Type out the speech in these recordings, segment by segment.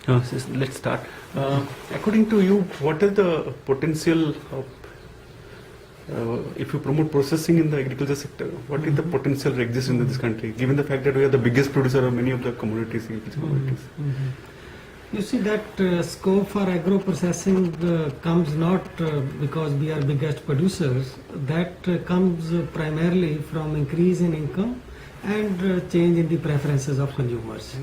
Let's start. According to you, what is the potential of, if you promote processing in the agriculture sector, what is the potential that exists in this country, given the fact that we are the biggest producer of many of the commodities, agriculture commodities? You see that scope for agro processing comes not because we are biggest producers. That comes primarily from increase in income and change in the preferences of consumers.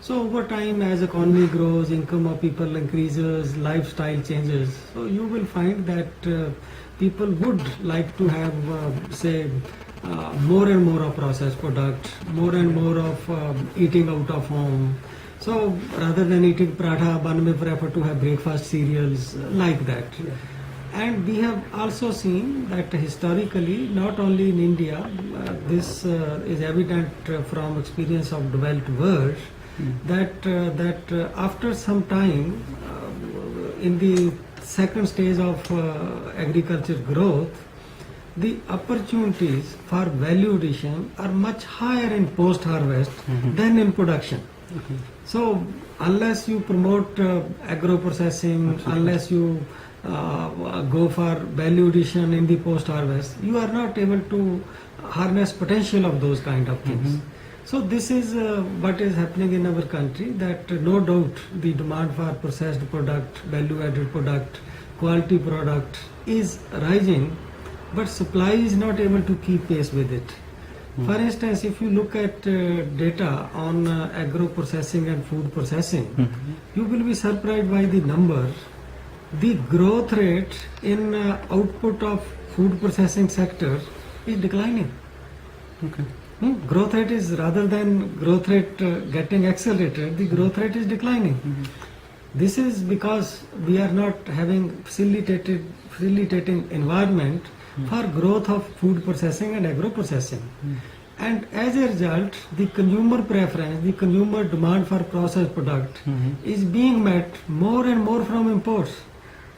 So over time, as economy grows, income of people increases, lifestyle changes. So you will find that people would like to have, more and more of processed products, more and more of eating out of home. So rather than eating paratha, one may prefer to have breakfast cereals like that. And we have also seen that historically, not only in India, this is evident from experience of developed world, that after some time, in the second stage of agriculture growth, the opportunities for value addition are much higher in post-harvest than in production. So unless you promote agro-processing, unless you go for value addition in the post-harvest, you are not able to harness potential of those kind of things. So this is what is happening in our country, that no doubt the demand for processed product, value-added product, quality product is rising, but supply is not able to keep pace with it. For instance, if you look at data on agro-processing and food processing, you will be surprised by the number. The growth rate in output of food processing sector is declining. Growth rate is, rather than growth rate getting accelerated, the growth rate is declining. This is because we are not having facilitating environment for growth of food processing and agro processing. And as a result, the consumer preference, the consumer demand for processed product is being met more and more from imports.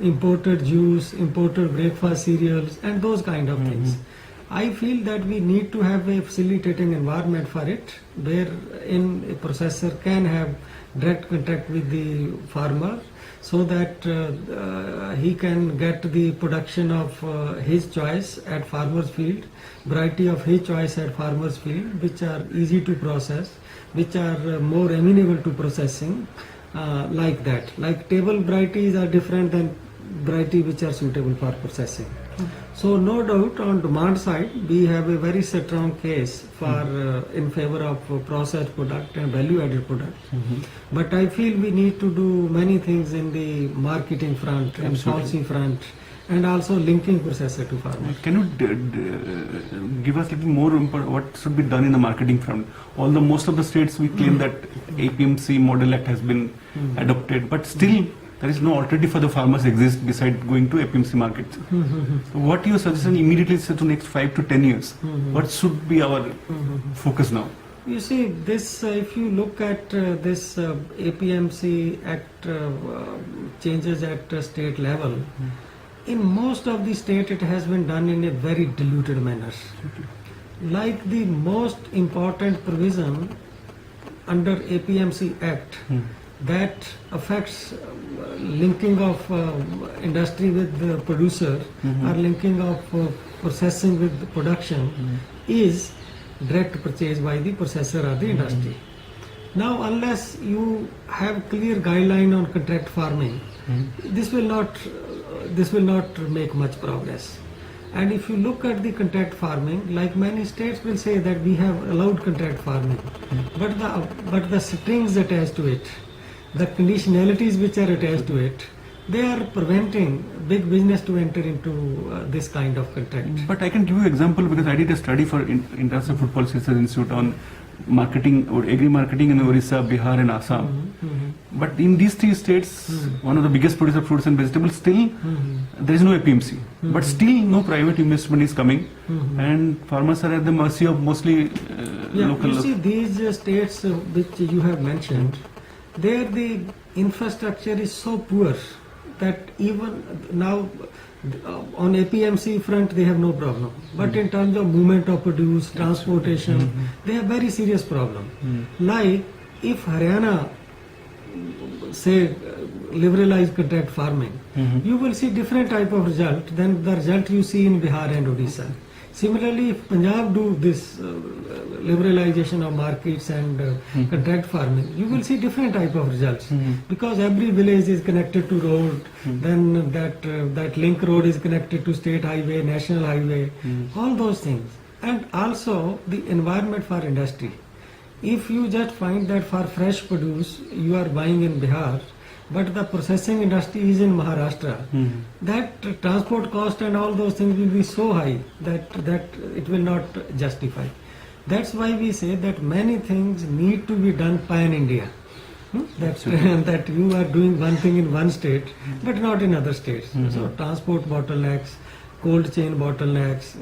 Imported juice, imported breakfast cereals, and those kind of things. I feel that we need to have a facilitating environment for it, wherein a processor can have direct contact with the farmer, so that he can get the production of his choice at farmer's field, variety of his choice at farmer's field, which are easy to process, which are more amenable to processing, like that. Like table varieties are different than variety which are suitable for processing. So no doubt on demand side, we have a very strong case for in favor of processed product and value-added product. But I feel we need to do many things in the marketing front and policy front, and also linking processor to farmers. Can you give us a little more what should be done in the marketing front? Although most of the states we claim that APMC Model Act has been adopted, but still there is no alternative for the farmers exist besides going to APMC markets. So what your suggestion immediately say to next 5 to 10 years? What should be our focus now? You see, this if you look at this APMC Act changes at state level, in most of the state it has been done in a very diluted manner. Like the most important provision under APMC Act that affects linking of industry with the producer or linking of processing with the production is direct purchase by the processor or the industry. Now, unless you have clear guideline on contract farming, this will not make much progress. And if you look at the contract farming, like many states will say that we have allowed contract farming, but the strings attached to it, the conditionalities which are attached to it, they are preventing big business to enter into this kind of contract. But I can give you an example, because I did a study for International Food Policy Research Institute on marketing or agri marketing in Orissa, Bihar and Assam. But in these three states, one of the biggest producers of fruits and vegetables, still there is no APMC. But still no private investment is coming, and farmers are at the mercy of mostly local. You see, these states which you have mentioned, there the infrastructure is so poor that even now on APMC front they have no problem, but in terms of movement of produce, transportation, they have very serious problem. Like if Haryana say liberalize contract farming, you will see different type of result than the result you see in Bihar and Odisha. Similarly, if Punjab do this liberalization of markets and contract farming, you will see different type of results because every village is connected to road, then that link road is connected to state highway, national highway, all those things. And also the environment for industry. If you just find that for fresh produce you are buying in Bihar, but the processing industry is in Maharashtra, that transport cost and all those things will be so high that it will not justify. That's why we say that many things need to be done pan-India. That you are doing one thing in one state, but not in other states. So transport bottlenecks, cold chain bottlenecks,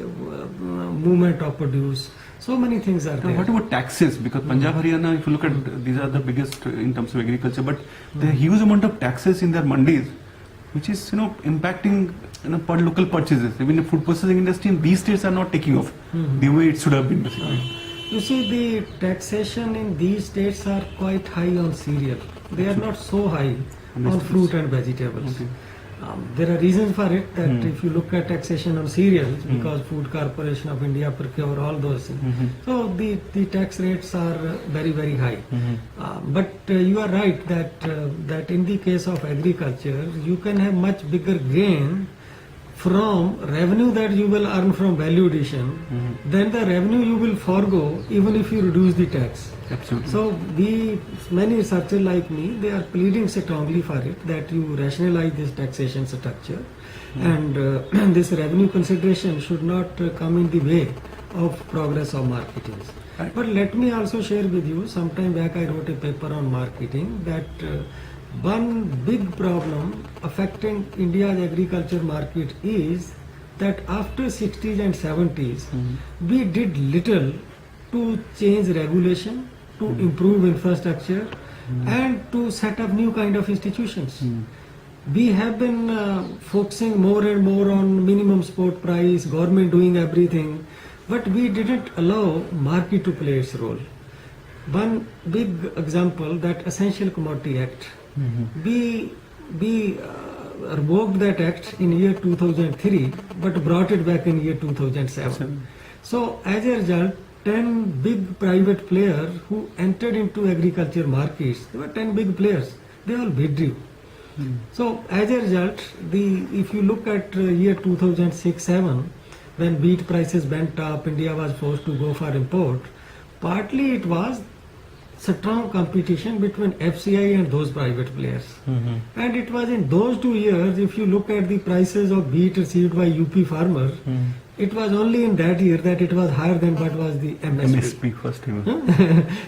movement of produce, so many things are there. What about taxes? Because Punjab, Haryana, if you look at, these are the biggest in terms of agriculture, but the huge amount of taxes in their mandis, which is impacting per local purchases. Even the food processing industry in these states are not taking off the way it should have been basically. You see, the taxation in these states are quite high on cereal. They are not so high on fruit and vegetables. Okay. There are reasons for it that if you look at taxation on cereals, because Food Corporation of India procure all those things. So the tax rates are very, very high. But you are right that in the case of agriculture, you can have much bigger gain from revenue that you will earn from value addition than the revenue you will forego even if you reduce the tax. Absolutely. So many researchers like me, they are pleading strongly for it that you rationalize this taxation structure and this revenue consideration should not come in the way of progress of marketing. Right. But let me also share with you, sometime back I wrote a paper on marketing that one big problem affecting India's agriculture market is that after 60s and 70s, we did little to change regulation, to improve infrastructure, and to set up new kind of institutions. We have been focusing more and more on minimum support price, government doing everything, but we didn't allow market to play its role. One big example, that Essential Commodity Act. We revoked that act in year 2003, but brought it back in year 2007. So as a result, 10 big private players who entered into agriculture markets, there were 10 big players, they all withdrew. So as a result, if you look at year 2006-07, when wheat prices went up, India was forced to go for import, partly it was strong competition between FCI and those private players. And it was in those 2 years, if you look at the prices of wheat received by UP farmers, it was only in that year that it was higher than what was the MSP. First time.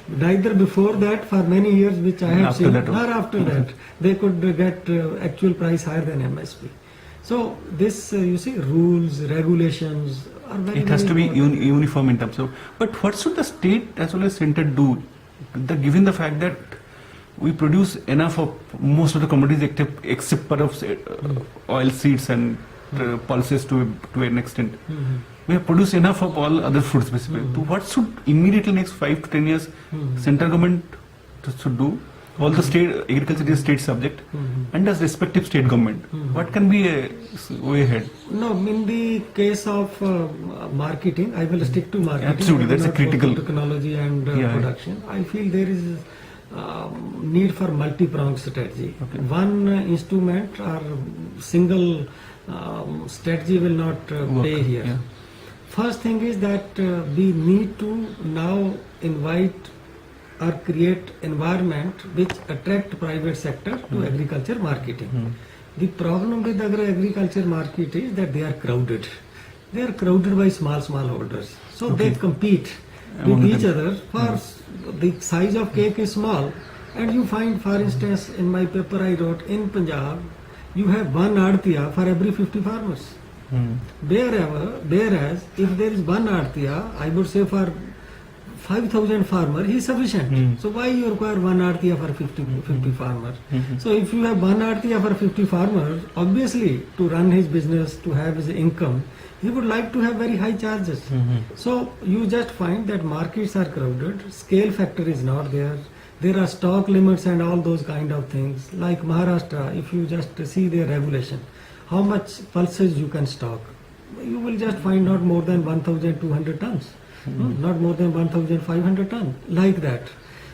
Neither before that, for many years which I have seen, nor after that, they could get actual price higher than MSP. So this, you see, rules, regulations are very, it has to be important. uniform in terms of, but what should the state as well as center do, given the fact that we produce enough of most of the commodities except perhaps oil seeds and pulses to an extent. We have produced enough of all other foods basically. So what should immediately next 5 to 10 years central government should do? All the state agriculture is state subject, and as respective state government, what can be a way ahead? No, in the case of marketing, I will stick to marketing. Absolutely, that's a critical technology and production. I feel there is need for multi-pronged strategy. Okay. One instrument or single strategy will not play here. Yeah. First thing is that we need to now invite or create environment which attract private sector to agriculture marketing. The problem with agriculture market is that they are crowded. They are crowded by small holders. So they compete with each other for the size of cake is small. And you find, for instance, in my paper I wrote, in Punjab, you have one adtiya for every 50 farmers. Whereas if there is one adtiya, I would say for 5,000 farmer, he is sufficient. So why you require one adtiya for 50 farmers? So if you have one adtiya for 50 farmers, obviously to run his business, to have his income, he would like to have very high charges. So you just find that markets are crowded, scale factor is not there, There are stock limits and all those kind of things. Like Maharashtra, if you just see their regulation, how much pulses you can stock, you will just find not more than 1,200 tons, not more than 1,500 tons, like that.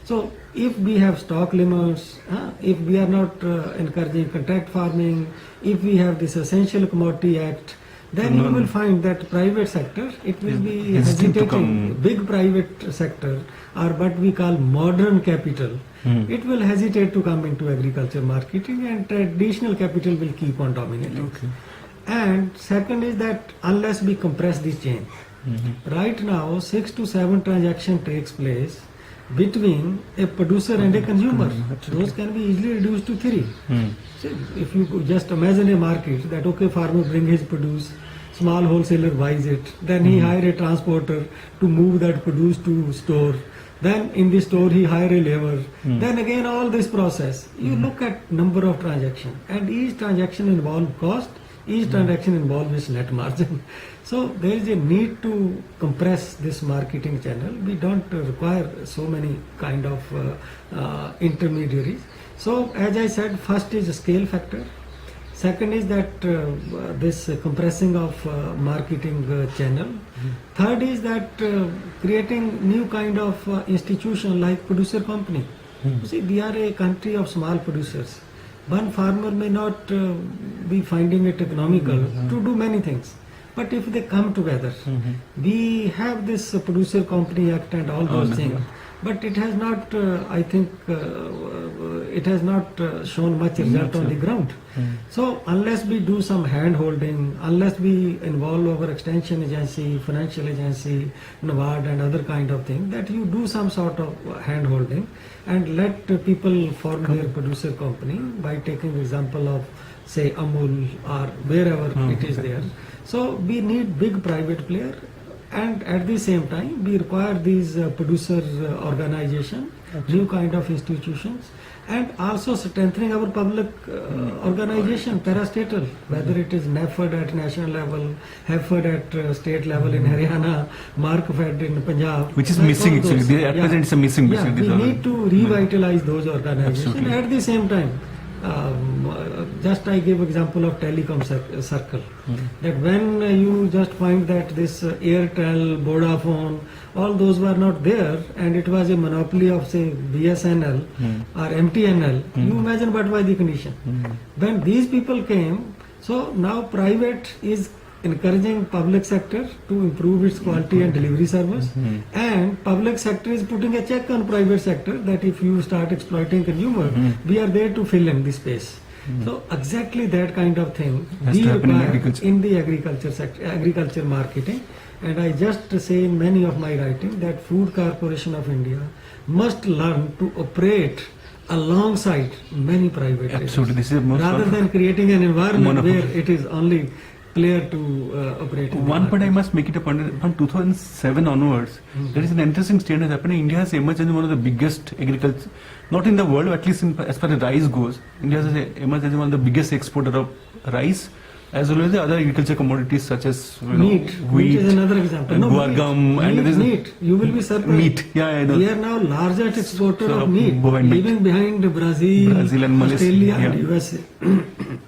So if we have stock limits, if we are not encouraging contract farming, if we have this Essential Commodity Act, then you will find that private sector, it will be hesitating. Big private sector, or what we call modern capital, it will hesitate to come into agriculture marketing, and traditional capital will keep on dominating. Okay. And second is that unless we compress this chain, right now 6 to 7 transaction takes place between a producer and a consumer. Those can be easily reduced to 3. So if you could just imagine a market that, okay, farmer bring his produce, small wholesaler buys it, then he hire a transporter to move that produce to store, then in the store he hire a labor, then again all this process. You look at number of transactions, and each transaction involve cost, each transaction involves its net margin. So there is a need to compress this marketing channel. We don't require so many kind of intermediaries. So as I said, first is a scale factor. Second is that this compressing of marketing channel. Third is that creating new kind of institution like producer company. You see, we are a country of small producers. One farmer may not be finding it economical to do many things. But if they come together, we have this Producer Company Act and all those things. But it has not, I think, it has not shown much result on the ground. So unless we do some hand holding, unless we involve our extension agency, financial agency, NABARD and other kind of thing, that you do some sort of hand holding and let people form their producer company by taking example of say Amul or wherever it is there. So we need big private player, and at the same time we require these producer organization, new kind of institutions, and also strengthening our public organization, parastatal, whether it is NAFED at national level, HEFED at state level in Haryana, MARCFED in Punjab. Which is missing actually. At present it's a missing. Yeah, we need to revitalize those organizations. Absolutely. At the same time, just I give example of telecom circle, that when you just find that this Airtel, Vodafone, all those were not there, and it was a monopoly of say BSNL or MTNL, you imagine what was the condition. When these people came, so now private is encouraging public sector to improve its quality and delivery service, and public sector is putting a check on private sector that if you start exploiting consumer, we are there to fill in the space. So exactly that kind of thing we require in the agriculture sector, agriculture marketing. And I just say in many of my writing that Food Corporation of India must learn to operate alongside many private Absolutely, this is rather than creating an environment where it is only player to operate. One point I must make it a point, from 2007 onwards, there is an interesting state has happened. India has emerged as one of the biggest agriculture, not in the world, at least as far as rice goes. India has emerged as one of the biggest exporter of rice, as well as the other agriculture commodities such as meat, wheat, is another example. And guar gum, and meat. You will be surprised. Meat, yeah, I know. We are now largest exporter of meat, meat, even behind Brazil and Australia, and USA.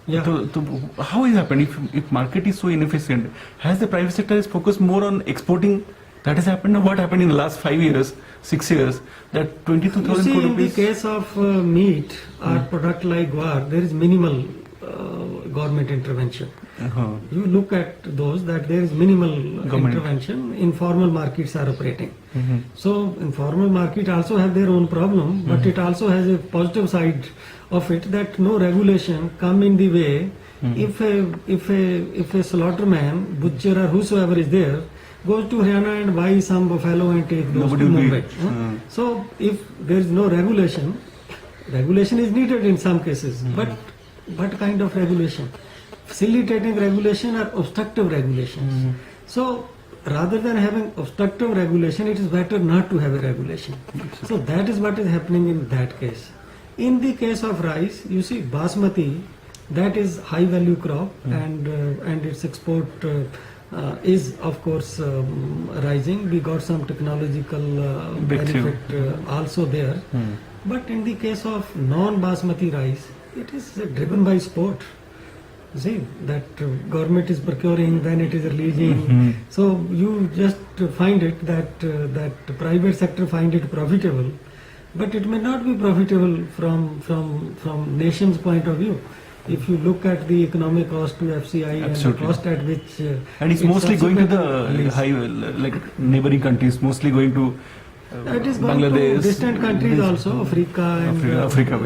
Yeah. So how is it happened? If market is so inefficient, has the private sector is focused more on exporting? That has happened. What happened in the last 5 years, 6 years? That 22,000 crore rupees. In the case of meat or product like guar, there is minimal government intervention. You look at those that there is minimal intervention. Informal markets are operating. So informal market also have their own problem, but it also has a positive side of it, that no regulation come in the way. If a slaughterman, butcher or whosoever is there, goes to Haryana and buy some buffalo and take those to Mumbai. So if there is no regulation, regulation is needed in some cases, but what kind of regulation? Facilitating regulation or obstructive regulations. So rather than having obstructive regulation, it is better not to have a regulation. So that is what is happening in that case. In the case of rice, you see basmati, that is high value crop, and its export is of course rising. We got some technological benefit also there. But in the case of non-basmati rice, it is driven by sport. See, that government is procuring, then it is releasing. So you just find it that that private sector find it profitable, but it may not be profitable from nation's point of view. If you look at the economic cost to FCI and the cost at which and it's mostly going to the high, like neighboring countries, mostly going to it is going Bangladesh, to distant countries also, Africa and Africa,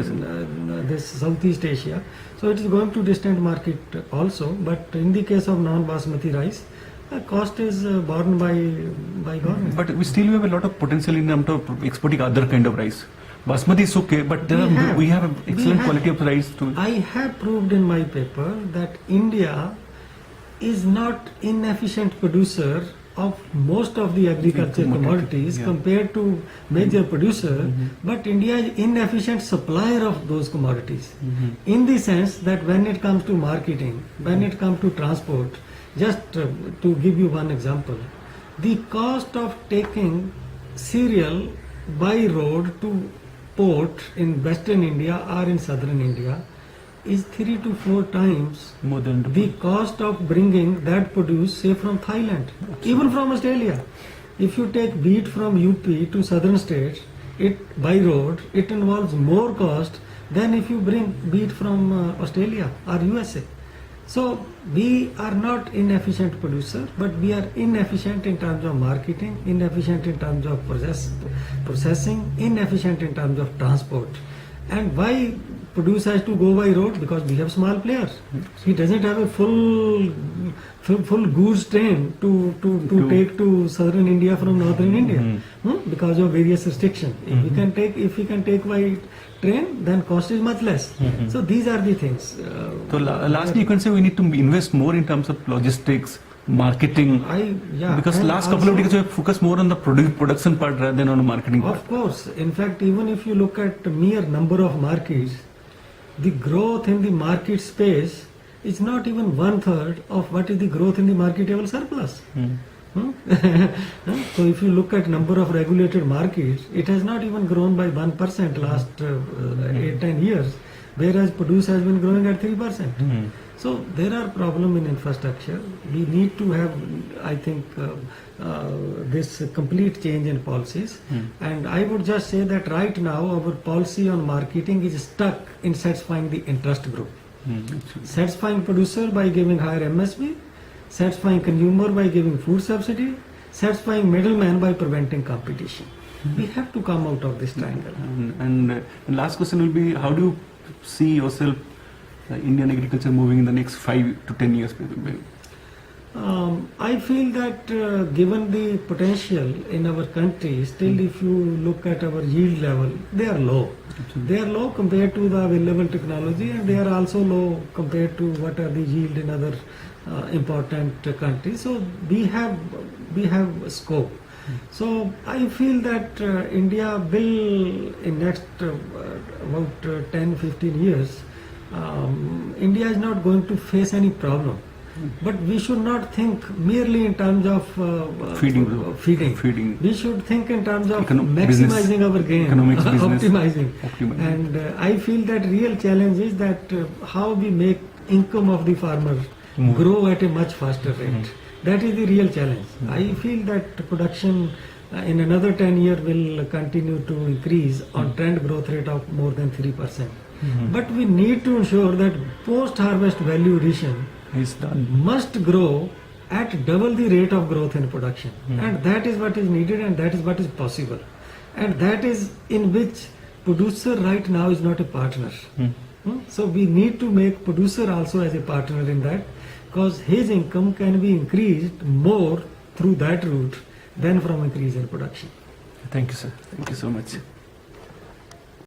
this Southeast Asia. So it is going to distant market also. But in the case of non-basmati rice, the cost is borne by government. But we still have a lot of potential in terms of exporting other kind of rice. Basmati is okay, but we have an excellent quality of rice too. I have proved in my paper that India is not inefficient producer of most of the agriculture commodities compared to major producer, but India is inefficient supplier of those commodities. In the sense that when it comes to marketing, when it comes to transport, just to give you one example, the cost of taking cereal by road to port in western India or in southern India is 3 to 4 times more than the cost of bringing that produce, say, from Thailand, even from Australia. If you take wheat from UP to southern states, it by road, it involves more cost than if you bring wheat from Australia or USA. So we are not inefficient producer, but we are inefficient in terms of marketing, inefficient in terms of processing, inefficient in terms of transport. And why produce has to go by road? Because we have small players. He doesn't have a full goods train to take to southern India from northern India because of various restrictions. If we can take by train, then cost is much less. So these are the things. So lastly, you can say we need to invest more in terms of logistics, marketing, because last couple of decades we have focused more on the production part rather than on the marketing part. Of course. In fact, even if you look at the mere number of markets, the growth in the market space is not even 1/3 of what is the growth in the marketable surplus. So if you look at number of regulated markets, it has not even grown by 1% last 8-10 years, whereas produce has been growing at 3%. So there are problems in infrastructure. We need to have, I think, this complete change in policies. And I would just say that right now our policy on marketing is stuck in satisfying the interest group. Satisfying producer by giving higher MSP, satisfying consumer by giving food subsidy, satisfying middleman by preventing competition. We have to come out of this triangle. And last question will be, how do you see yourself Indian agriculture moving in the next 5 to 10 years? I feel that given the potential in our country, still if you look at our yield level, they are low. They are low compared to the available technology, and they are also low compared to what are the yield in other important countries. So we have scope. So I feel that India will in next about 10-15 years, India is not going to face any problem. But we should not think merely in terms of feeding. We should think in terms of maximizing our gain, optimizing. And I feel that real challenge is that how we make income of the farmer grow at a much faster rate. That is the real challenge. I feel that production in another 10 years will continue to increase on trend growth rate of more than 3%. But we need to ensure that post-harvest value addition must grow at double the rate of growth in production. And that is what is needed, and that is what is possible. And that is in which producer right now is not a partner. So we need to make producer also as a partner in that, because his income can be increased more through that route than from increase in production. Thank you, sir. Thank you so much.